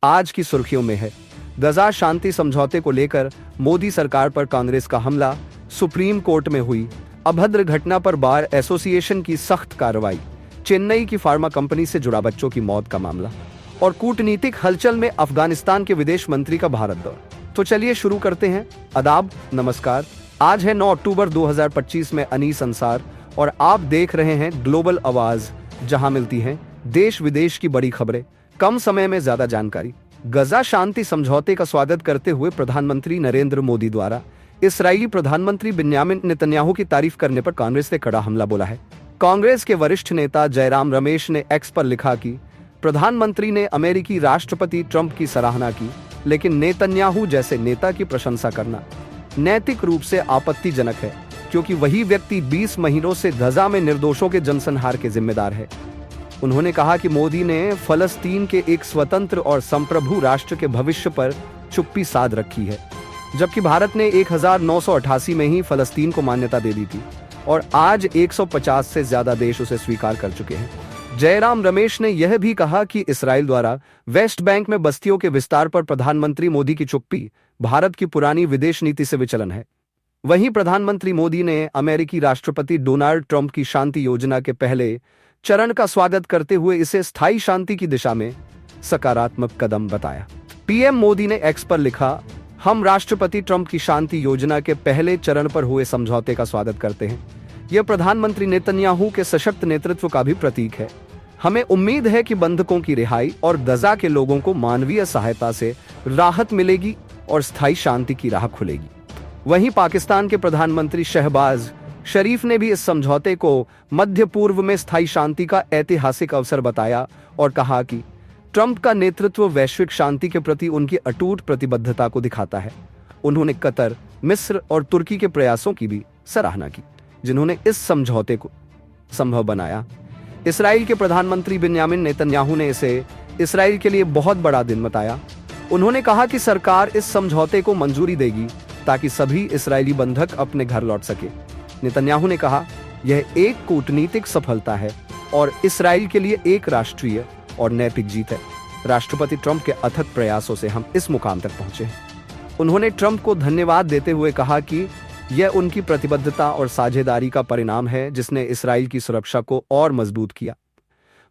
आज की सुर्खियों में है गजा शांति समझौते को लेकर मोदी सरकार पर कांग्रेस का हमला, सुप्रीम कोर्ट में हुई अभद्र घटना पर बार एसोसिएशन की सख्त कार्रवाई, चेन्नई की फार्मा कंपनी से जुड़ा बच्चों की मौत का मामला और कूटनीतिक हलचल में अफगानिस्तान के विदेश मंत्री का भारत दौरा। तो चलिए शुरू करते हैं। आदाब, नमस्कार। आज है 9 अक्टूबर 2025 में अनीस अंसार और आप देख रहे हैं ग्लोबल आवाज, जहां मिलती हैं देश विदेश की बड़ी खबरें, कम समय में ज्यादा जानकारी। गजा शांति समझौते का स्वागत करते हुए प्रधानमंत्री नरेंद्र मोदी द्वारा इस्राईली प्रधानमंत्री बिन्यामिन नेतन्याहू की तारीफ करने पर कांग्रेस ने कड़ा हमला बोला है। कांग्रेस के वरिष्ठ नेता जयराम रमेश ने एक्स पर लिखा कि प्रधानमंत्री ने अमेरिकी राष्ट्रपति ट्रंप की सराहना की, लेकिन नेतन्याहू जैसे नेता की प्रशंसा करना नैतिक रूप से आपत्तिजनक है, क्योंकि वही व्यक्ति 20 महीनों से गजा में निर्दोषों के जनसंहार के जिम्मेदार है। उन्होंने कहा कि मोदी ने फलस्तीन के एक स्वतंत्र और संप्रभु राष्ट्र के भविष्य पर चुप्पी साध रखी है, जबकि भारत ने 1988 में ही फलस्तीन को मान्यता दे दी थी और आज 150 से ज्यादा देश उसे स्वीकार कर चुके हैं। जयराम रमेश ने यह भी कहा कि इस्राएल द्वारा वेस्ट बैंक में बस्तियों के विस्तार पर प्रधानमंत्री मोदी की चुप्पी भारत की पुरानी विदेश नीति से विचलन है। वहीं प्रधानमंत्री मोदी ने अमेरिकी राष्ट्रपति डोनाल्ड ट्रंप की शांति योजना के पहले चरण का स्वागत करते हुए इसे स्थायी शांति की दिशा में सकारात्मक कदम बताया। पीएम मोदी ने एक्स पर लिखा, हम राष्ट्रपति ट्रंप की शांति योजना के पहले चरण पर हुए समझौते का स्वागत करते हैं। यह प्रधानमंत्री नेतन्याहू के सशक्त नेतृत्व का भी प्रतीक है। हमें उम्मीद है कि बंधकों की रिहाई और गजा के लोगों को मानवीय सहायता से राहत मिलेगी और स्थायी शांति की राह खुलेगी। वहीं पाकिस्तान के प्रधानमंत्री शहबाज शरीफ ने भी इस समझौते को मध्य पूर्व में स्थायी शांति का ऐतिहासिक अवसर बताया और कहा कि ट्रंप का नेतृत्व वैश्विक शांति के प्रति उनकी अटूट प्रतिबद्धता को दिखाता है। उन्होंने कतर, मिस्र और तुर्की के प्रयासों की भी सराहना की, जिन्होंने इस समझौते को संभव बनाया। इस्राएल के प्रधानमंत्री बिन्यामिन नेतन्याहू ने इसे इस्राएल के लिए बहुत बड़ा दिन बताया। उन्होंने कहा कि सरकार इस समझौते को मंजूरी देगी ताकि सभी इस्राएली बंधक अपने घर लौट सके। नेतन्याहू ने कहा, यह एक कूटनीतिक सफलता है और इस्राएल के लिए एक राष्ट्रीय और नैतिक जीत है। राष्ट्रपति ट्रंप के अथक प्रयासों से हम इस मुकाम तक पहुंचे हैं। उन्होंने ट्रंप को धन्यवाद देते हुए कहा कि यह उनकी प्रतिबद्धता और साझेदारी का परिणाम है, जिसने इस्राएल की सुरक्षा को और मजबूत किया।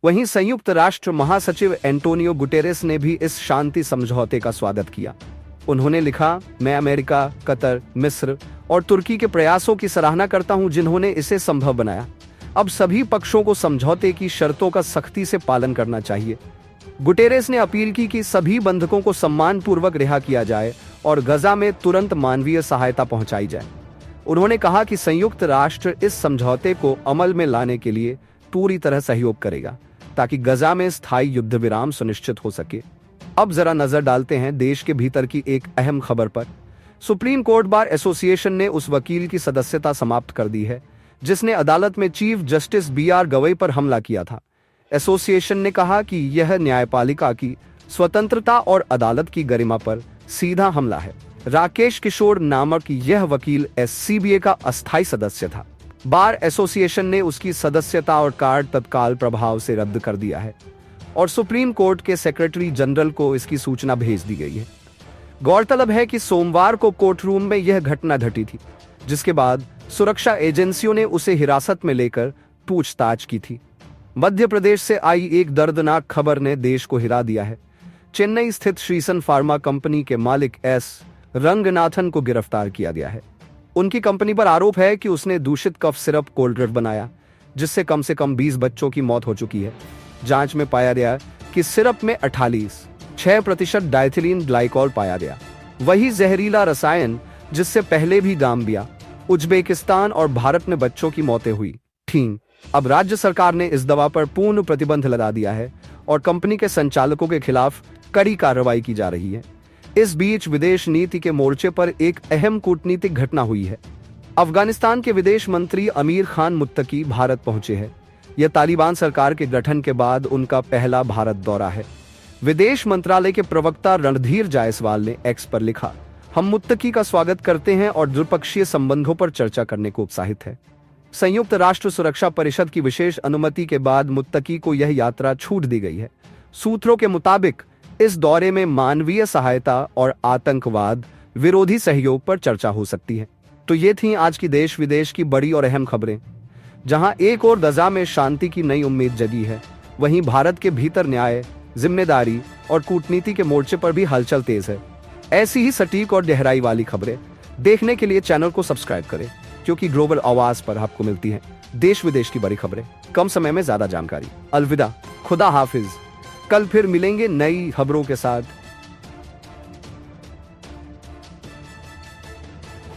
वहीं संयुक्त राष्ट्र महासचिव एंटोनियो गुटेरेस ने भी इस शांति समझौते का स्वागत किया। उन्होंने लिखा, मैं अमेरिका, कतर, मिस्र और तुर्की के प्रयासों की सराहना करता हूं, जिन्होंने इसे संभव बनाया। अब सभी पक्षों को समझौते की शर्तों का सख्ती से पालन करना चाहिए। गुटेरेस ने अपील की कि सभी बंधकों को सम्मानपूर्वक रिहा किया जाए और गजा में तुरंत मानवीय सहायता पहुंचाई जाए। उन्होंने कहा कि संयुक्त राष्ट्र इस समझौते को अमल में लाने के लिए पूरी तरह सहयोग करेगा, ताकि गजा में स्थायी युद्ध विराम सुनिश्चित हो सके। अब जरा नजर डालते हैं देश के भीतर की एक अहम खबर पर। सुप्रीम कोर्ट बार एसोसिएशन ने उस वकील की सदस्यता समाप्त कर दी है जिसने अदालत में चीफ जस्टिस BR गवई पर हमला किया था। एसोसिएशन ने कहा कि यह न्यायपालिका की स्वतंत्रता और अदालत की गरिमा पर सीधा हमला है। राकेश किशोर नामक यह वकील SCBA का अस्थायी सदस्य था। बार एसोसिएशन ने उसकी सदस्यता और कार्ड तत्काल प्रभाव से रद्द कर दिया है और सुप्रीम कोर्ट के सेक्रेटरी जनरल को इसकी सूचना भेज दी गई है। गौरतलब है कि सोमवार को कोर्ट रूम में यह घटना घटी थी, जिसके बाद सुरक्षा एजेंसियों ने उसे हिरासत में लेकर पूछताछ की थी। मध्य प्रदेश से आई एक दर्दनाक खबर ने देश को हिला दिया है। चेन्नई स्थित श्रीसन फार्मा कंपनी के मालिक S रंगनाथन को गिरफ्तार किया गया है। उनकी कंपनी पर आरोप है कि उसने दूषित कफ सिरप कोल्ड ड्रिंक बनाया, जिससे कम से कम 20 बच्चों की मौत हो चुकी है। जांच में पाया गया कि सिरप में 6% डाइथिलीन ग्लाइकॉल पाया गया, वही जहरीला रसायन जिससे पहले भी गाम्बिया, उज्बेकिस्तान और भारत में बच्चों की मौतें हुई थीं। अब राज्य सरकार ने इस दवा पर पूर्ण प्रतिबंध लगा दिया है और कंपनी के संचालकों के खिलाफ कड़ी कार्रवाई की जा रही है। इस बीच विदेश नीति के मोर्चे पर एक अहम कूटनीतिक घटना हुई है। अफगानिस्तान के विदेश मंत्री अमीर खान मुत्तकी भारत पहुंचे हैं। यह तालिबान सरकार के गठन के बाद उनका पहला भारत दौरा है। विदेश मंत्रालय के प्रवक्ता रणधीर जायसवाल ने एक्स पर लिखा, हम मुत्तकी का स्वागत करते हैं और द्विपक्षीय संबंधों पर चर्चा करने को उत्साहित है। संयुक्त राष्ट्र सुरक्षा परिषद की विशेष अनुमति के बाद मुत्तकी को यह यात्रा छूट दी गई है। सूत्रों के मुताबिक इस दौरे में मानवीय सहायता और आतंकवाद विरोधी सहयोग पर चर्चा हो सकती है। तो ये थी आज की देश विदेश की बड़ी और अहम खबरें। जहां एक और गजा में शांति की नई उम्मीद जगी है, वहीं भारत के भीतर न्याय, जिम्मेदारी और कूटनीति के मोर्चे पर भी हलचल तेज है। ऐसी ही सटीक और गहराई वाली खबरें देखने के लिए चैनल को सब्सक्राइब करें, क्योंकि ग्लोबल आवाज पर आपको मिलती है देश विदेश की बड़ी खबरें, कम समय में ज्यादा जानकारी। अलविदा, खुदा हाफिज। कल फिर मिलेंगे नई खबरों के साथ।